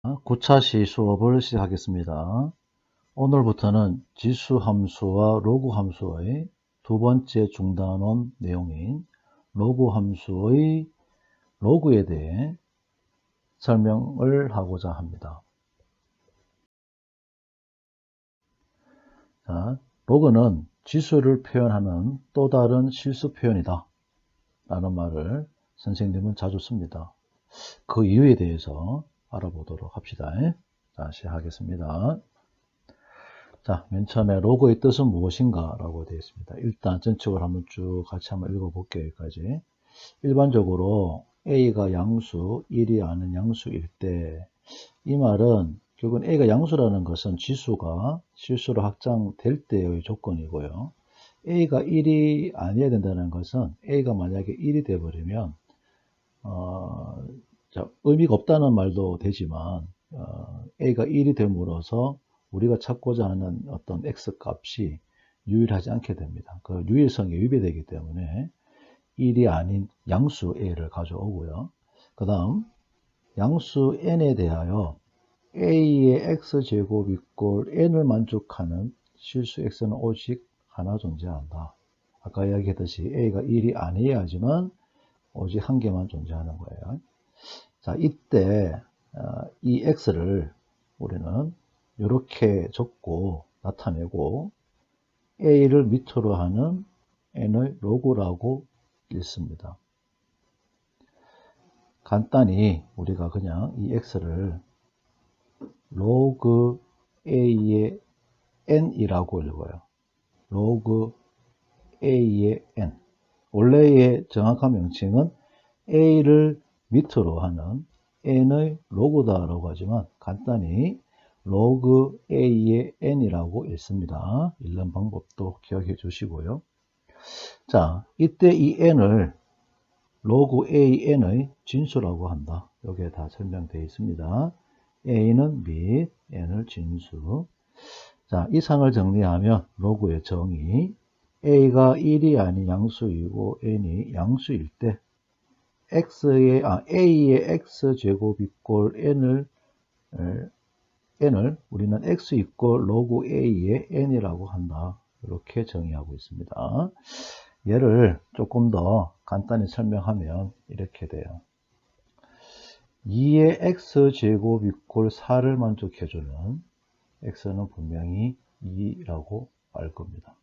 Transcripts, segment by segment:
9차시 수업을 시작하겠습니다. 오늘부터는 지수 함수와 로그 함수의 두 번째 중단원 내용인 로그 함수의 로그에 대해 설명을 하고자 합니다. 자, 로그는 지수를 표현하는 또 다른 실수 표현이다 라는 말을 선생님은 자주 씁니다. 그 이유에 대해서 알아보도록 합시다. 자, 시작하겠습니다. 자, 맨 처음에 로그의 뜻은 무엇인가 라고 되어 있습니다. 일단 전체적으로 한번 쭉 같이 한번 읽어볼게요. 여기까지. 일반적으로 A가 양수, 1이 아는 양수일 때, 이 말은 결국은 A가 양수라는 것은 지수가 실수로 확장될 때의 조건이고요. A가 1이 아니어야 된다는 것은 A가 만약에 1이 되어버리면 의미가 없다는 말도 되지만 A가 1이 됨으로써 우리가 찾고자 하는 어떤 X 값이 유일하지 않게 됩니다. 그 유일성이 위배되기 때문에 1이 아닌 양수 A를 가져오고요. 그 다음 양수 N에 대하여 A의 X제곱 이꼴 N을 만족하는 실수 X는 오직 하나 존재한다. 아까 이야기했듯이 A가 1이 아니어야지만 오직 한 개만 존재하는 거예요. 자, 이때 이 X를 우리는 이렇게 적고 나타내고 A를 밑으로 하는 N의 로그라고 읽습니다. 간단히 우리가 그냥 이 X를 로그 A의 N이라고 읽어요. 로그 A의 N. 원래의 정확한 명칭은 A를 밑으로 하는 N의 로그다라고 하지만 간단히 로그 A의 N이라고 읽습니다. 읽는 방법도 기억해 주시고요. 자, 이때 이 N을 로그 AN의 진수라고 한다. 여기에 다 설명되어 있습니다. A는 및 N을 진수. 자, 이상을 정리하면 로그의 정의. A가 1이 아닌 양수이고 N이 양수일 때 A의 X제곱 이꼴 N을 우리는 X 이꼴 로그 A의 N이라고 한다. 이렇게 정의하고 있습니다. 얘를 조금 더 간단히 설명하면 이렇게 돼요. 2의 X제곱 이꼴 4를 만족해주는 X는 분명히 2라고 알 겁니다.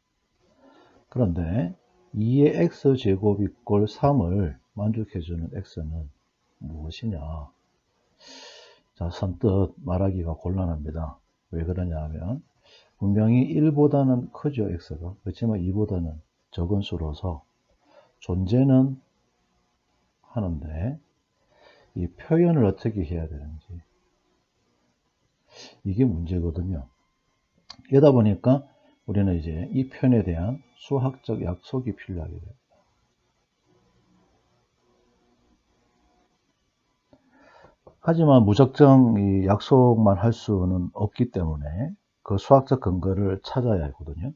그런데 2의 X제곱 이꼴 3을 만족해주는 X는 무엇이냐? 자, 선뜻 말하기가 곤란합니다. 왜 그러냐 하면 분명히 1보다는 크죠, X가. 그렇지만 2보다는 적은 수로서 존재는 하는데 이 표현을 어떻게 해야 되는지 이게 문제거든요. 이러다 보니까 우리는 이제 이 표현에 대한 수학적 약속이 필요하게 됩니다. 하지만 무작정 이 약속만 할 수는 없기 때문에 그 수학적 근거를 찾아야 하거든요.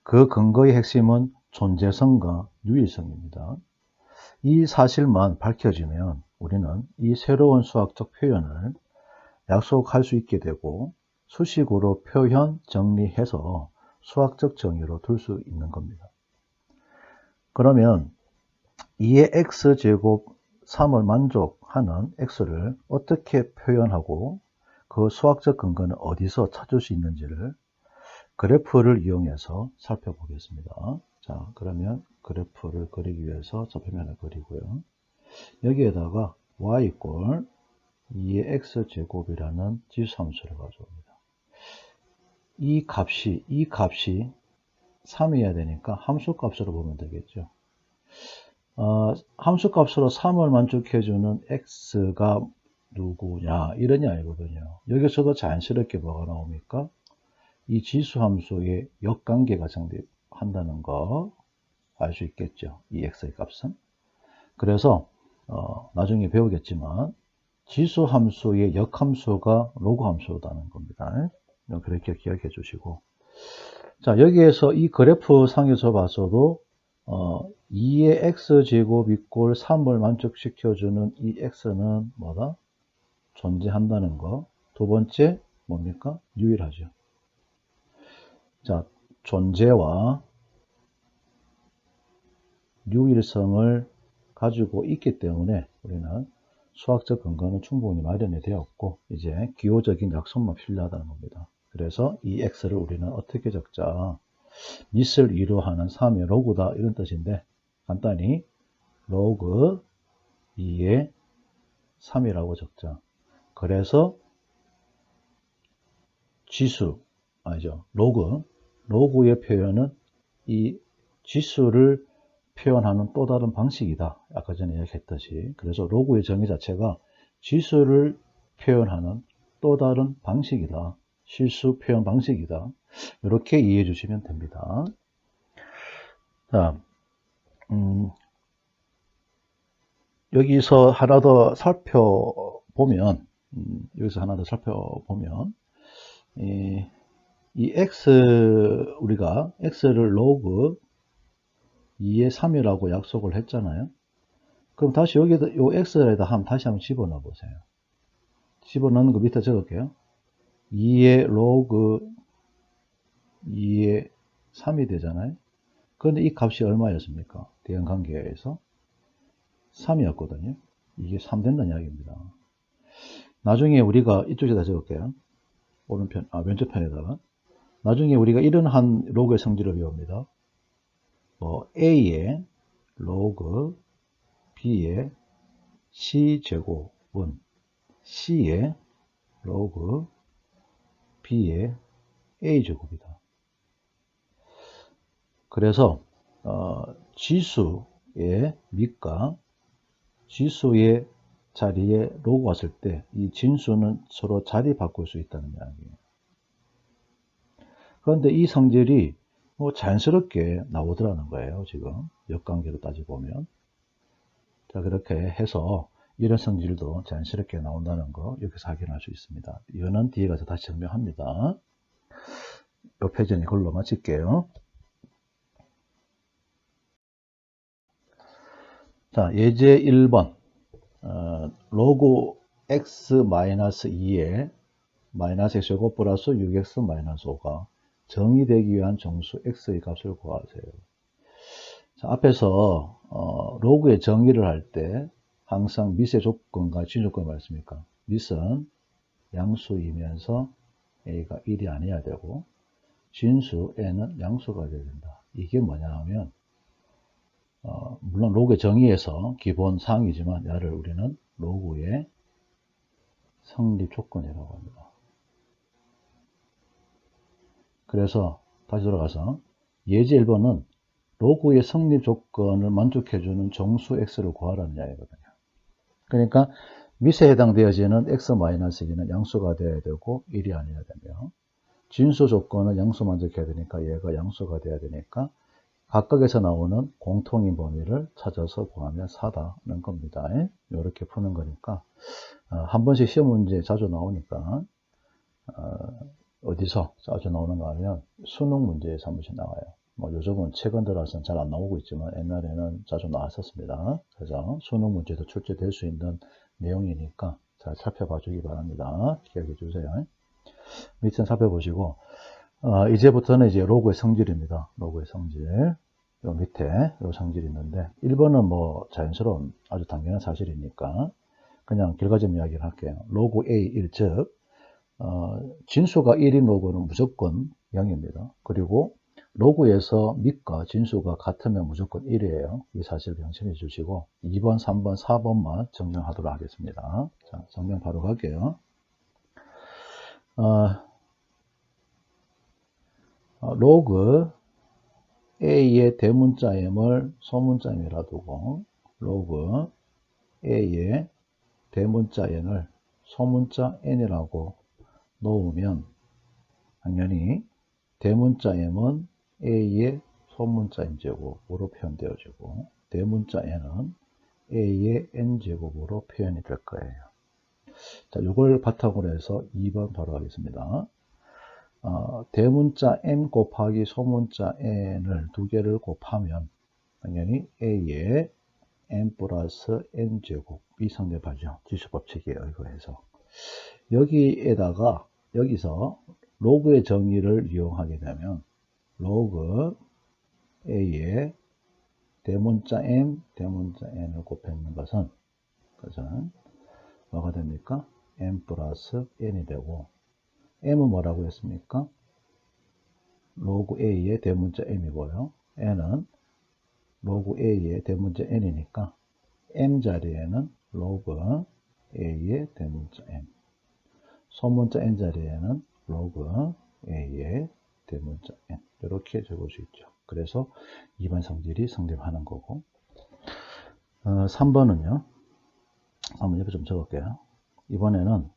그 근거의 핵심은 존재성과 유일성입니다. 이 사실만 밝혀지면 우리는 이 새로운 수학적 표현을 약속할 수 있게 되고 수식으로 표현 정리해서 수학적 정의로 둘 수 있는 겁니다. 그러면 2의 X제곱 3을 만족하는 X를 어떻게 표현하고 그 수학적 근거는 어디서 찾을 수 있는지를 그래프를 이용해서 살펴보겠습니다. 자, 그러면 그래프를 그리기 위해서 좌표면을 그리고요. 여기에다가 y 이꼴 2의 x제곱이라는 지수함수를 가져옵니다. 이 값이 3이어야 되니까 함수값으로 보면 되겠죠. 함수값으로 3을 만족해주는 x가 누구냐 이런 이야기거든요. 여기서도 자연스럽게 뭐가 나옵니까? 이 지수함수의 역관계가 성립한다는 거 알 수 있겠죠. 이 x의 값은. 그래서 나중에 배우겠지만 지수함수의 역함수가 로그함수라는 겁니다. 그렇게 기억해 주시고, 자, 여기에서 이 그래프 상에서 봐서도 2의 x제곱 이꼴 3을 만족시켜주는 이 x는 뭐다? 존재한다는 거. 두 번째 뭡니까? 유일하죠. 자, 존재와 유일성을 가지고 있기 때문에 우리는 수학적 근거는 충분히 마련이 되었고 이제 기호적인 약속만 필요하다는 겁니다. 그래서 이 x를 우리는 어떻게 적자? 밑을 이루하는 3의 로그다 이런 뜻인데 간단히 로그 2의 3이라고 적자. 그래서 지수 아니죠. 로그의 표현은 이 지수를 표현하는 또 다른 방식이다. 아까 전에 이야기했듯이. 그래서 로그의 정의 자체가 지수를 표현하는 또 다른 방식이다. 실수 표현 방식이다. 이렇게 이해해 주시면 됩니다. 자, 여기서 하나 더 살펴보면, 이 우리가 x를 로그 2의 3이라고 약속을 했잖아요. 그럼 다시 여기다, 요 x에다 다시 한번 집어넣어 보세요. 집어넣는 거 밑에 적을게요. 2의 로그 2의 3이 되잖아요. 그런데 이 값이 얼마였습니까? 대응관계에서 3이었거든요. 이게 3 된다는 이야기입니다. 나중에 우리가 이쪽에다 적을게요. 왼쪽편에다가. 나중에 우리가 이런 한 로그의 성질을 배웁니다. A의 로그 B의 C제곱은 C의 로그 B의 A제곱이다. 그래서 지수의 밑과 지수의 자리에 로그 왔을 때 이 진수는 서로 자리 바꿀 수 있다는 이야기예요. 그런데 이 성질이 자연스럽게 나오더라는 거예요. 지금 역관계로 따져보면. 자, 그렇게 해서 이런 성질도 자연스럽게 나온다는 거 여기서 확인할 수 있습니다. 이거는 뒤에 가서 다시 증명합니다. 이 페이지는 이걸로 마칠게요. 자, 예제 1번. 로그 x-2에 마이너스 x제곱 플러스 6x-5가 정의되기 위한 정수 x의 값을 구하세요. 자, 앞에서 로그의 정의를 할 때 항상 밑의 조건과 진조건이 말했습니까? 밑은 양수이면서 a가 1이 아니어야 되고 진수 n은 양수가 되어야 된다. 이게 뭐냐 하면 물론 로그의 정의에서 기본 사항이지만 얘를 우리는 로그의 성립 조건이라고 합니다. 그래서 다시 돌아가서 예제 1번은 로그의 성립 조건을 만족해주는 정수 x를 구하라는 이야기거든요. 그러니까 밑에 해당되어지는 x-2는 양수가 되어야 되고 1이 아니어야 되며 진수 조건은 양수 만족해야 되니까 얘가 양수가 되어야 되니까 각각에서 나오는 공통인 범위를 찾아서 구하면 4다는 겁니다. 이렇게 푸는 거니까 한 번씩 시험 문제 자주 나오니까 어디서 자주 나오는가 하면 수능 문제에서 한 번씩 나와요. 요즘은 최근 들어서는 잘 안 나오고 있지만 옛날에는 자주 나왔었습니다. 그래서 수능 문제도 출제될 수 있는 내용이니까 잘 살펴봐 주기 바랍니다. 기억해 주세요. 밑에 살펴보시고 이제부터는 이제 로그의 성질입니다. 로그의 성질. 요 밑에 요 성질이 있는데 1번은 자연스러운 아주 당연한 사실이니까 그냥 결과점 이야기를 할게요. 로그 A 1, 즉 진수가 1인 로그는 무조건 0입니다. 그리고 로그에서 밑과 진수가 같으면 무조건 1이에요. 이 사실을 명심해 주시고 2번, 3번, 4번만 증명하도록 하겠습니다. 자, 증명 바로 갈게요. 로그 A의 대문자 m을 소문자 m이라 두고 로그 A의 대문자 n을 소문자 n이라고 놓으면 당연히 대문자 m은 A의 소문자 n제곱으로 표현되어지고 대문자 n은 A의 n제곱으로 표현이 될 거예요. 자, 이걸 바탕으로 해서 2번 바로 가겠습니다. 대문자 n 곱하기 소문자 n을 두 개를 곱하면 당연히 A의 n 플러스 n제곱이 성립하죠. 지수법칙에 의거해서. 여기서 로그의 정의를 이용하게 되면 로그 A에 대문자 M, 대문자 N을 곱했는 것은 뭐가 됩니까? M 플러스 N이 되고, M은 뭐라고 했습니까? 로그 A의 대문자 M이고요. N은 로그 A의 대문자 N이니까 M 자리에는 로그 A의 대문자 M, 소문자 N 자리에는 로그 A의 대문자 N, 이렇게 적을 수 있죠. 그래서 2번 성질이 성립하는 거고, 3번은요. 한번 옆에 좀 적을게요. 이번에는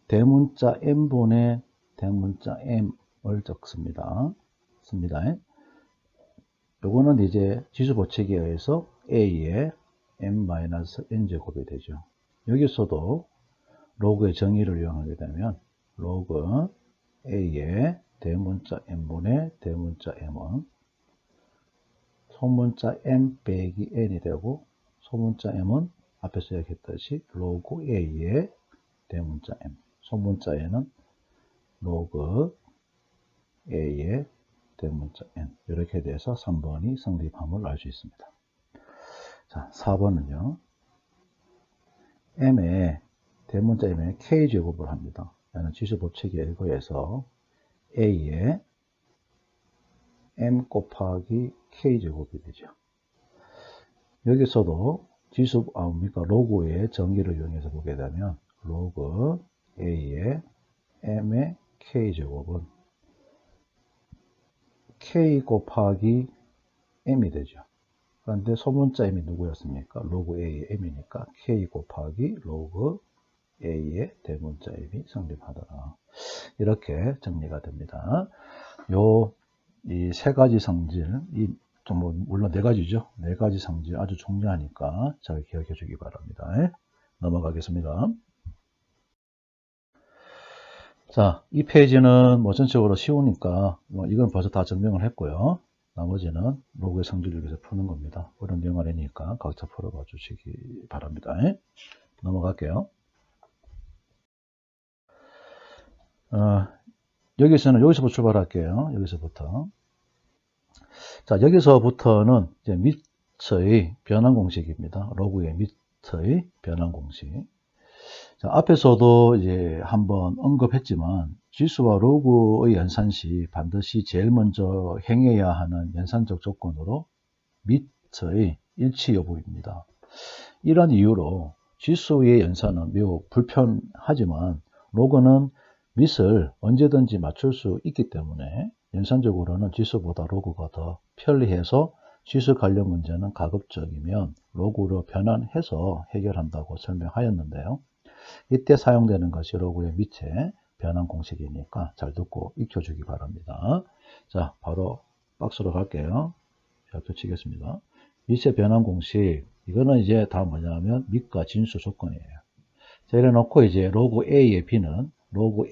대문자 N분의 대문자 M을 적습니다. 요거는 이제 지수 법칙에 의해서 A의 M-N제곱이 되죠. 여기서도 로그의 정의를 이용하게 되면 로그 A의 대문자 N분의 대문자 M은 소문자 M 빼기 N이 되고, 소문자 M은 앞에서 얘기했듯이 로그 A의 대문자 M, 소문자 N은 로그 A의 대문자 N, 이렇게 돼서 3번이 성립함을 알 수 있습니다. 자, 4번은요. M의 대문자 M의 K제곱을 합니다. 얘는 지수 법칙에 의거해서 A의 M 곱하기 K제곱이 되죠. 여기서도 로그의 정의를 이용해서 보게 되면 로그 A의 M의 K제곱은 K 곱하기 M이 되죠. 그런데 소문자 M이 누구였습니까? 로그 A의 M이니까 K 곱하기 로그 A의 대문자 M이 성립하더라. 이렇게 정리가 됩니다. 이 세 가지 성질, 물론 네 가지죠. 네 가지 성질 아주 중요하니까 잘 기억해 주기 바랍니다. 넘어가겠습니다. 자, 이 페이지는 전체적으로 쉬우니까 이건 벌써 다 증명을 했고요. 나머지는 로그의 성질을 위해서 푸는 겁니다. 어려운 내용 아니니까 각자 풀어봐 주시기 바랍니다. 넘어갈게요. 여기서부터 출발할게요. 여기서부터. 자, 여기서부터는 이제 밑의 변환 공식입니다. 로그의 밑의 변환 공식. 자, 앞에서도 이제 한번 언급했지만 지수와 로그의 연산 시 반드시 제일 먼저 행해야 하는 연산적 조건으로 밑의 일치 여부입니다. 이런 이유로 지수의 연산은 매우 불편하지만 로그는 밑을 언제든지 맞출 수 있기 때문에 연산적으로는 지수보다 로그가 더 편리해서 지수 관련 문제는 가급적이면 로그로 변환해서 해결한다고 설명하였는데요. 이때 사용되는 것이 로그의 밑에 변환 공식이니까 잘 듣고 익혀주기 바랍니다. 자, 바로 박스로 갈게요. 자, 펼치겠습니다. 밑의 변환 공식, 이거는 이제 다 뭐냐면 밑과 진수 조건이에요. 자, 이래 놓고 이제 로그 A의 B는 로그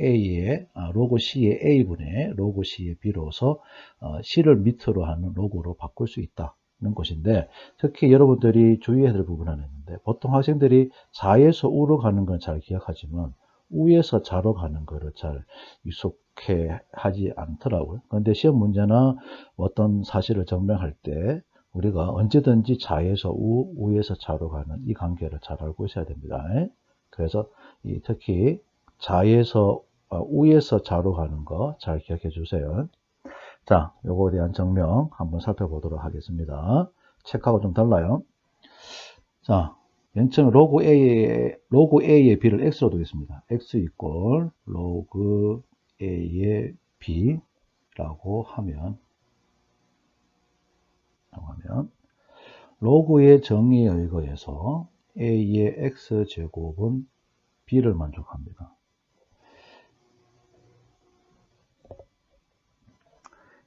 C의 A분의 로그 C의 B로서 C를 밑으로 하는 로그로 바꿀 수 있다는 것인데, 특히 여러분들이 주의해야 될 부분 하나 있는데, 보통 학생들이 좌에서 우로 가는 건 잘 기억하지만 우에서 좌로 가는 거를 잘 익숙해 하지 않더라고요. 그런데 시험 문제나 어떤 사실을 증명할 때 우리가 언제든지 좌에서 우에서 좌로 가는 이 관계를 잘 알고 있어야 됩니다. 그래서 특히 우에서 좌로 가는 거 잘 기억해 주세요. 자, 요거에 대한 증명 한번 살펴보도록 하겠습니다. 책하고 좀 달라요. 자, 맨 처음에 로그 A의 B를 X로 두겠습니다. X 이꼴 로그 A의 B라고 하면 로그의 정의에 의거해서 A의 X제곱은 B를 만족합니다.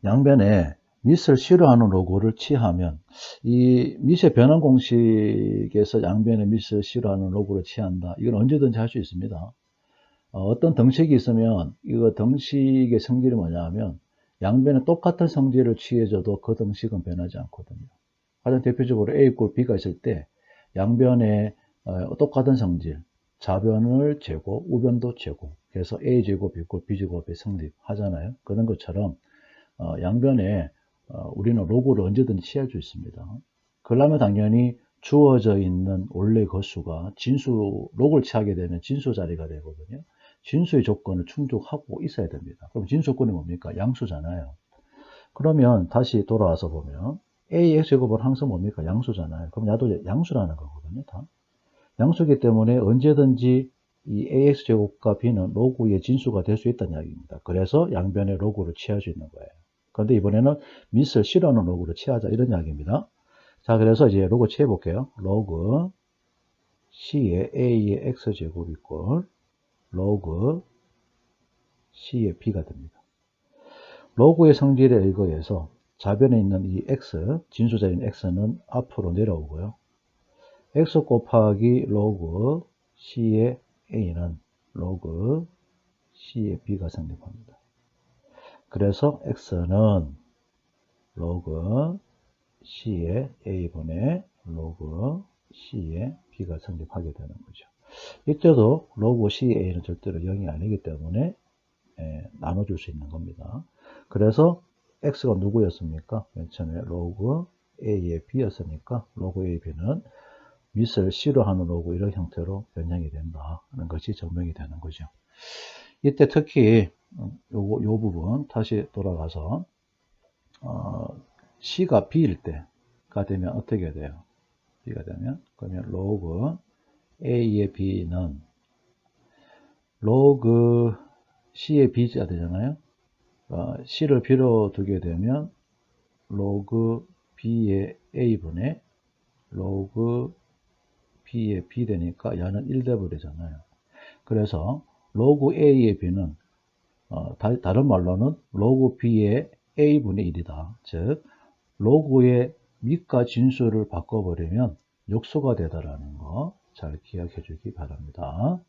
양변에 밑을 싫어하는 로그를 취하면 이 밑의 변환 공식에서 양변에 밑을 싫어하는 로그를 취한다. 이건 언제든지 할 수 있습니다. 어떤 등식이 있으면 이거 등식의 성질이 뭐냐면 양변에 똑같은 성질을 취해줘도 그 등식은 변하지 않거든요. 가장 대표적으로 A 꼴 B가 있을 때 양변에 똑같은 성질, 좌변을 재고 우변도 재고 그래서 a제곱 이꼴 b제곱이 성립하잖아요. 그런 것처럼 양변에 우리는 로그를 언제든지 취할 수 있습니다. 그러려면 당연히 주어져 있는 원래 거수가 진수 로그를 취하게 되면 진수 자리가 되거든요. 진수의 조건을 충족하고 있어야 됩니다. 그럼 진수 조건이 뭡니까? 양수잖아요. 그러면 다시 돌아와서 보면 ax제곱은 항상 뭡니까? 양수잖아요. 그럼 야도 양수라는 거거든요. 다. 양수기 때문에 언제든지 이 ax제곱과 b는 로그의 진수가 될 수 있다는 이야기입니다. 그래서 양변에 로그를 취할 수 있는 거예요. 그런데 이번에는 밑을 싫어하는 로그를 취하자 이런 이야기입니다. 자, 그래서 이제 로그 취해 볼게요. 로그 c의 a의 x제곱 이꼴 로그 c의 b가 됩니다. 로그의 성질에 의거해서 좌변에 있는 이 x, 진수자인 x는 앞으로 내려오고요. x 곱하기 로그 c의 a는 로그 c의 b가 성립합니다. 그래서 x는 로그 c의 a분의 로그 c의 b가 성립하게 되는 거죠. 이때도 로그 c의 a는 절대로 0이 아니기 때문에 나눠줄 수 있는 겁니다. 그래서 x가 누구였습니까? 맨 처음에 로그 a의 b였으니까 로그 a, b는 밑을 싫어하는 로그 이런 형태로 변형이 된다 하는 것이 증명이 되는 거죠. 이때 특히 요 부분 다시 돌아가서 C가 B일 때가 되면 어떻게 돼요? B가 되면 그러면 로그 A의 B는 로그 C의 B가 되잖아요. C를 B로 두게 되면 로그 B의 A분의 로그 B의 B 되니까 야는 1 돼버리잖아요. 그래서 로그 A의 B는 다른 말로는 로그 B의 A분의 1이다. 즉 로그의 밑과 진수를 바꿔버리면 역수가 되다라는 거 잘 기억해 주기 바랍니다.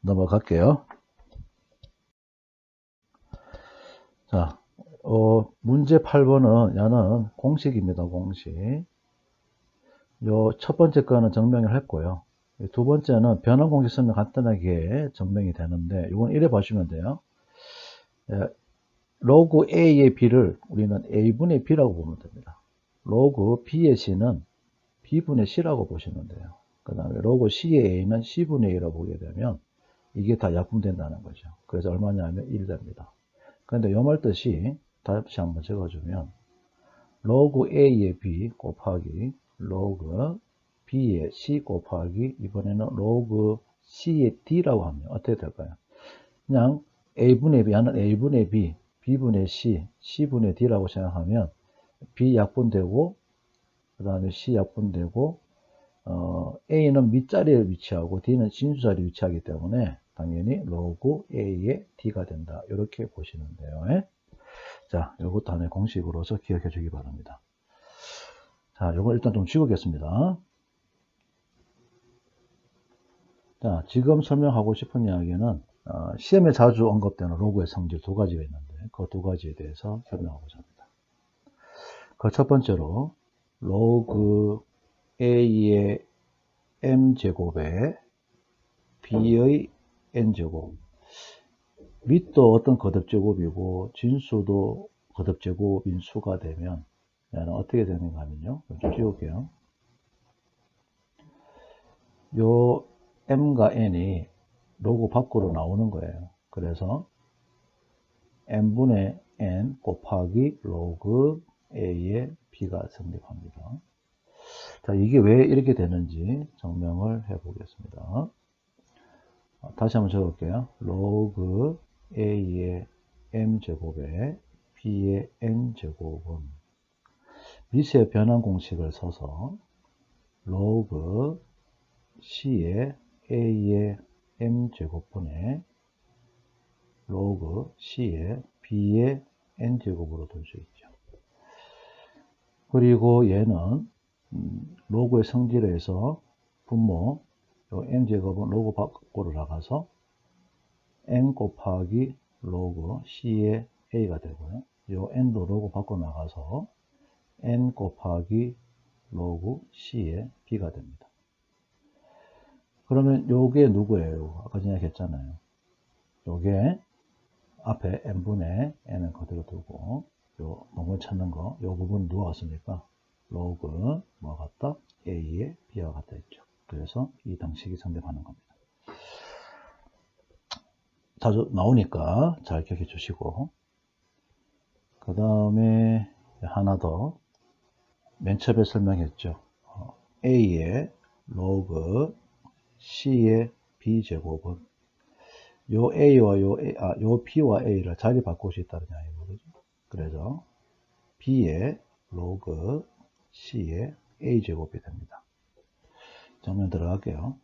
넘어갈게요. 자, 문제 8번은 야는 공식입니다. 공식. 요 첫 번째 거는 증명을 했고요. 두 번째는 변환 공식 쓰면 간단하게 증명이 되는데 이건 이래 보시면 돼요. 로그 A의 B를 우리는 A분의 B라고 보면 됩니다. 로그 B의 C는 B분의 C라고 보시면 돼요. 그 다음에 로그 C의 A는 C분의 A라고 보게 되면 이게 다 약분된다는 거죠. 그래서 얼마냐면 1 됩니다. 그런데 요 말 뜻이 다시 한번 적어주면 로그 A의 B 곱하기 로그 B의 C 곱하기 이번에는 로그 C의 D라고 하면 어떻게 될까요? 그냥 A분의 B, 야는 A분의 B, B분의 C, C분의 D라고 생각하면 B 약분되고 그 다음에 C 약분되고 A는 밑자리에 위치하고 D는 진수자리에 위치하기 때문에 당연히 로그 A의 D가 된다. 이렇게 보시면 돼요. 자, 이것도 하나의 공식으로서 기억해 주기 바랍니다. 자, 이걸 일단 좀 지우겠습니다. 자, 지금 설명하고 싶은 이야기는 시험에 자주 언급되는 로그의 성질 두 가지가 있는데 그 두 가지에 대해서 설명하고자 합니다. 그 첫 번째로 로그 A의 M제곱에 B의 N제곱 밑도 어떤 거듭제곱이고 진수도 거듭제곱인 수가 되면 얘는 어떻게 되는가 하면요. 좀 지울게요. 요 M과 N이 로그 밖으로 나오는 거예요. 그래서 N분의 N 곱하기 로그 A의 B가 성립합니다. 자, 이게 왜 이렇게 되는지 증명을 해 보겠습니다. 다시 한번 적을게요. 로그 A의 M제곱에 B의 N제곱은 밑의 변환 공식을 써서 로그 C의 A의 M제곱분의 로그 C의 B의 N제곱으로 둘 수 있죠. 그리고 얘는 로그의 성질에서 분모 요 N제곱은 로그 밖으로 나가서 N 곱하기 로그 C의 A가 되고요. 요 N도 로그 밖으로 나가서 N 곱하기 로그 C의 B가 됩니다. 그러면 요게 누구예요? 아까 전에 했잖아요. 요게 앞에 n분의 n은 그대로 두고 요 농을 찾는 거, 요 부분 누가 왔습니까? 로그 뭐가 같다? a에 b와 같다 했죠. 그래서 이 방식이 성립하는 겁니다. 자주 나오니까 잘 기억해 주시고, 그 다음에 하나 더 맨 처음에 설명했죠. a의 로그 c의 b제곱은 요 a와 요 b와 a를 자리 바꿀 수 있다는 이야기거든요. 그래서 b의 로그 c의 a제곱이 됩니다. 정면 들어갈게요.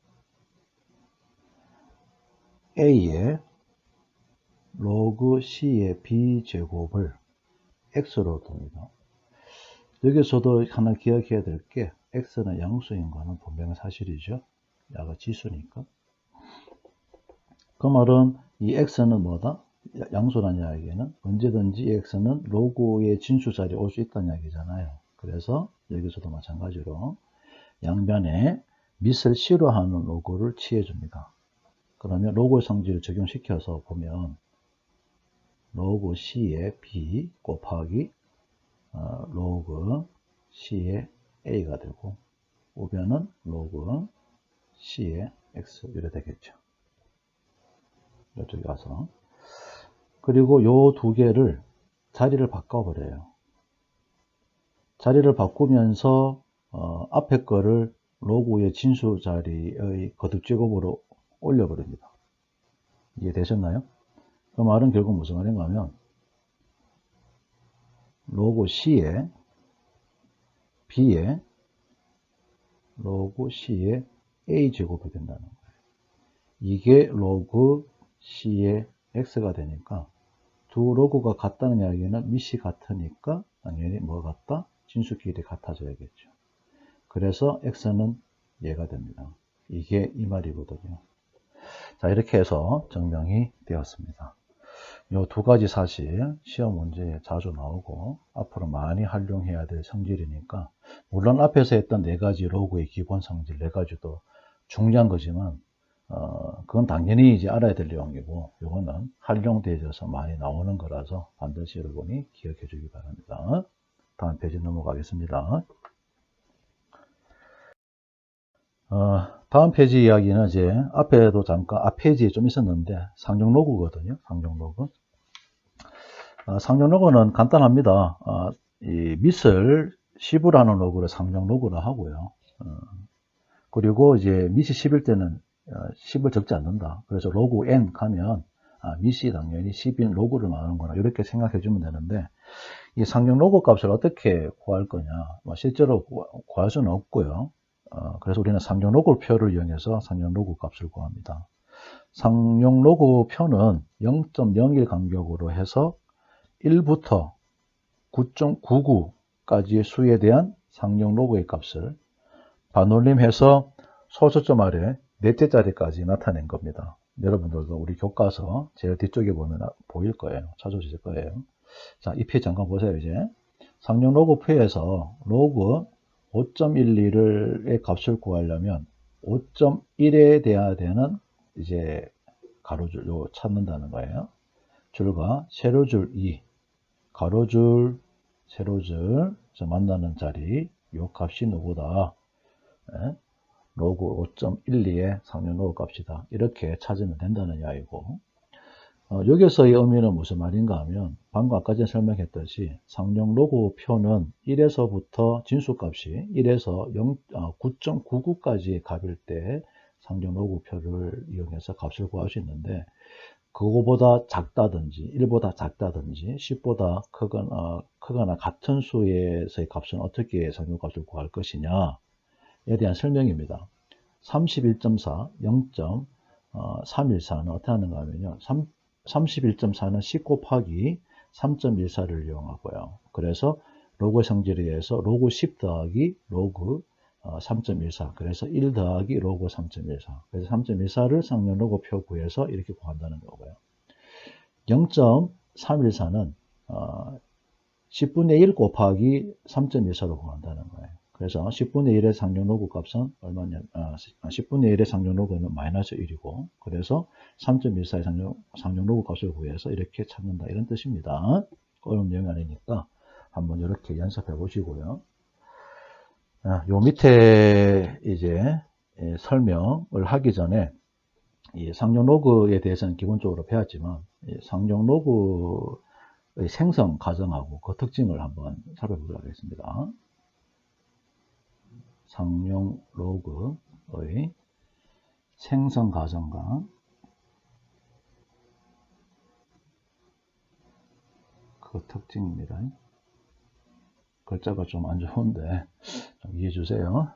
a의 로그 c의 b제곱을 x로 둡니다. 여기서도 하나 기억해야 될 게 x는 양수인 거는 분명한 사실이죠. 야가 지수니까. 그 말은 이 x는 뭐다? 양수라는 이야기는 언제든지 이 x는 로그의 진수 자리에 올 수 있다는 이야기잖아요. 그래서 여기서도 마찬가지로 양변에 밑을 싫어하는 로그를 취해줍니다. 그러면 로그 성질을 적용시켜서 보면 로그 c의 b 곱하기 로그 c의 a가 되고 우변은 로그 c의 x 이래 되겠죠. 이쪽에 와서 그리고 요 두 개를 자리를 바꿔버려요. 자리를 바꾸면서 앞에 거를 로그의 진수 자리의 거듭제곱으로 올려버립니다. 이해되셨나요? 그 말은 결국 무슨 말인가 하면 로그 c의 b의 로그 c의 a제곱이 된다는 거예요. 이게 로그 c의 x가 되니까 두 로그가 같다는 이야기는 밑이 같으니까 당연히 뭐가 같다? 진수끼리 같아져야겠죠. 그래서 x는 얘가 됩니다. 이게 이 말이거든요. 자, 이렇게 해서 증명이 되었습니다. 이 두 가지 사실 시험 문제에 자주 나오고 앞으로 많이 활용해야 될 성질이니까 물론 앞에서 했던 네 가지 로그의 기본 성질 네 가지도 중요한 거지만 그건 당연히 이제 알아야 될 내용이고 이거는 활용되어서 많이 나오는 거라서 반드시 여러분이 기억해 주기 바랍니다. 다음 페이지 넘어가겠습니다. 다음 페이지 이야기는 이제 앞에도 잠깐 앞 페이지에 좀 있었는데 상종 로그거든요. 상종 로그. 상종 로그는 간단합니다. 이 밑을 10으로 로그를 상종 로그를 하고요. 그리고 이제 밑이 10일 때는 10을 적지 않는다. 그래서 로그 n 가면 밑이 당연히 10인 로그를 말하는구나. 이렇게 생각해 주면 되는데 이 상종 로그 값을 어떻게 구할 거냐. 실제로 구할 수는 없고요. 그래서 우리는 상종 로그 표를 이용해서 상종 로그 값을 구합니다. 상종 로그 표는 0.01 간격으로 해서 1부터 9.99까지의 수에 대한 상종 로그의 값을 반올림해서 소수점 아래 4자리까지 나타낸 겁니다. 여러분들도 우리 교과서 제일 뒤쪽에 보면 보일 거예요. 찾아주실 거예요. 자, 이 페이지 잠깐 보세요. 이제 상종 로그 표에서 로그 5.12의 값을 구하려면 5.1에 돼야 되는 이제 가로줄 요 찾는다는 거예요. 줄과 세로줄 2, 가로줄, 세로줄 만나는 자리 요 값이 누구다? 로그 5.12의 상종 로그 값이다. 이렇게 찾으면 된다는 이야기고 여기서의 의미는 무슨 말인가 하면 방금 아까 전에 설명했듯이 상종 로그 표는 1에서부터 진수값이 1에서 9.99까지 값일 때 상종 로그 표를 이용해서 값을 구할 수 있는데 그거보다 작다든지 1보다 작다든지 10보다 크거나 같은 수에서의 값은 어떻게 상종값을 구할 것이냐에 대한 설명입니다. 31.4, 0.314는 어떻게 하는가 하면요. 31.4는 10 곱하기 3.14를 이용하고요. 그래서 로그 성질에 의해서 로그 10 더하기 로그 3.14 그래서 1 더하기 로그 3.14 그래서 3.14를 상종 로그 표 구해서 이렇게 구한다는 거고요. 0.314는 10분의 1 곱하기 3.14로 구한다는 거예요. 그래서 10분의 1의 상용 로그 값은 얼마냐, 10분의 1의 상용 로그는 마이너스 1이고, 그래서 3.14의 상용 로그 값을 구해서 이렇게 찾는다. 이런 뜻입니다. 어려운 내용이 아니니까 한번 이렇게 연습해 보시고요. 요 밑에 이제 설명을 하기 전에 이 상용 로그에 대해서는 기본적으로 배웠지만, 상용 로그의 생성 과정하고 그 특징을 한번 살펴보도록 하겠습니다. 상용 로그의 생성 과정과 그 특징입니다. 글자가 좀 안 좋은데 좀 이해해 주세요.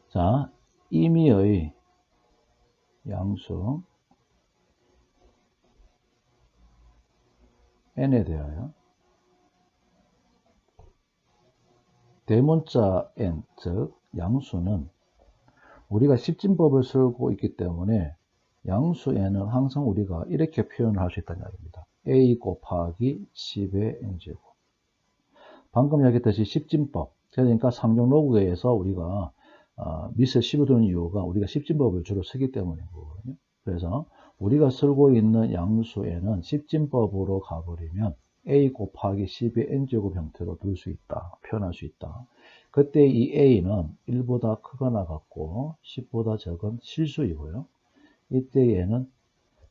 자, 임의의 양수 n에 대하여 대문자 n, 즉 양수는 우리가 십진법을 쓰고 있기 때문에 양수 n은 항상 우리가 이렇게 표현을 할 수 있다는 이야기입니다. a 곱하기 10의 n제곱. 방금 얘기했듯이 십진법, 그러니까 상용 로그에서 우리가 밑에 10을 두는 이유가 우리가 십진법을 주로 쓰기 때문인 거거든요. 그래서 우리가 쓰고 있는 양수 n은 십진법으로 가버리면 a 곱하기 10의 n제곱 형태로 둘 수 있다, 표현할 수 있다. 그때 이 a는 1보다 크거나 같고 10보다 적은 실수이고요. 이때 얘는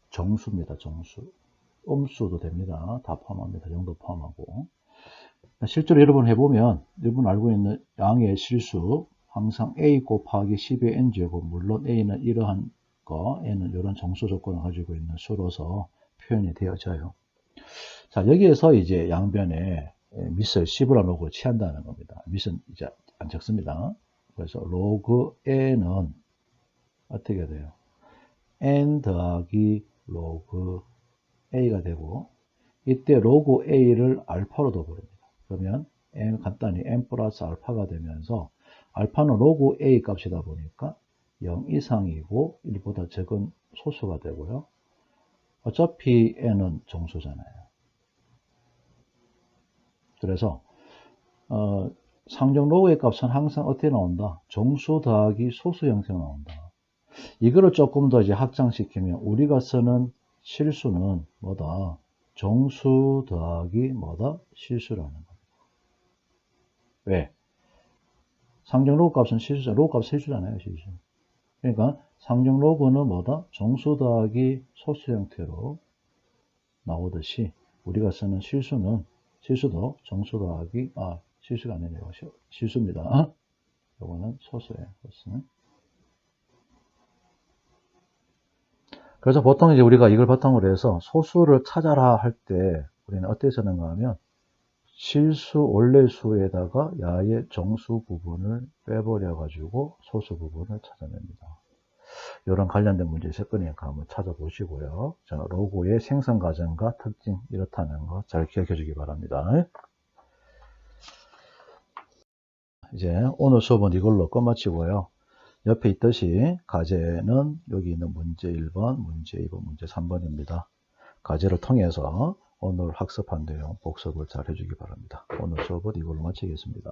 정수입니다. 정수. 음수도 됩니다. 다 포함합니다. 정도 포함하고. 실제로 여러분 해보면 여러분 알고 있는 양의 실수 항상 a 곱하기 10의 n제곱, 물론 a는 이러한 거, n은 이런 정수 조건을 가지고 있는 수로서 표현이 되어져요. 자, 여기에서 이제 양변에 밑을 10으로 로그를 취한다는 겁니다. 밑은 이제 안 적습니다. 그래서 로그 n은 어떻게 돼요? n 더하기 로그 a가 되고, 이때 로그 a를 알파로 둬버립니다. 그러면 n 간단히 n 플러스 알파가 되면서 알파는 로그 a 값이다 보니까 0 이상이고 1보다 적은 소수가 되고요. 어차피 n은 정수잖아요. 그래서 상정 로그의 값은 항상 어떻게 나온다? 정수 더하기 소수 형태가 나온다. 이거를 조금 더 이제 확장시키면 우리가 쓰는 실수는 뭐다? 정수 더하기 뭐다? 실수라는 겁니다. 왜? 상정 로그 값은 실수잖아요. 로그 값 실수잖아요. 실수. 그러니까 상정 로그는 뭐다? 정수 더하기 소수 형태로 나오듯이 우리가 쓰는 실수도 정수 더하기, 실수가 아니네요. 실수입니다. 이거는 소수예요. 소수. 그래서 보통 이제 우리가 이걸 바탕으로 해서 소수를 찾아라 할 때 우리는 어떻게 쓰는가 하면 실수 원래 수에다가 야의 정수 부분을 빼버려 가지고 소수 부분을 찾아냅니다. 이런 관련된 문제 있을 거니까 한번 찾아보시고요. 자, 로고의 생성 과정과 특징 이렇다는 거 잘 기억해 주기 바랍니다. 이제 오늘 수업은 이걸로 끝마치고요. 옆에 있듯이 과제는 여기 있는 문제 1번, 문제 2번, 문제 3번입니다. 과제를 통해서 오늘 학습한 내용 복습을 잘 해주기 바랍니다. 오늘 수업은 이걸로 마치겠습니다.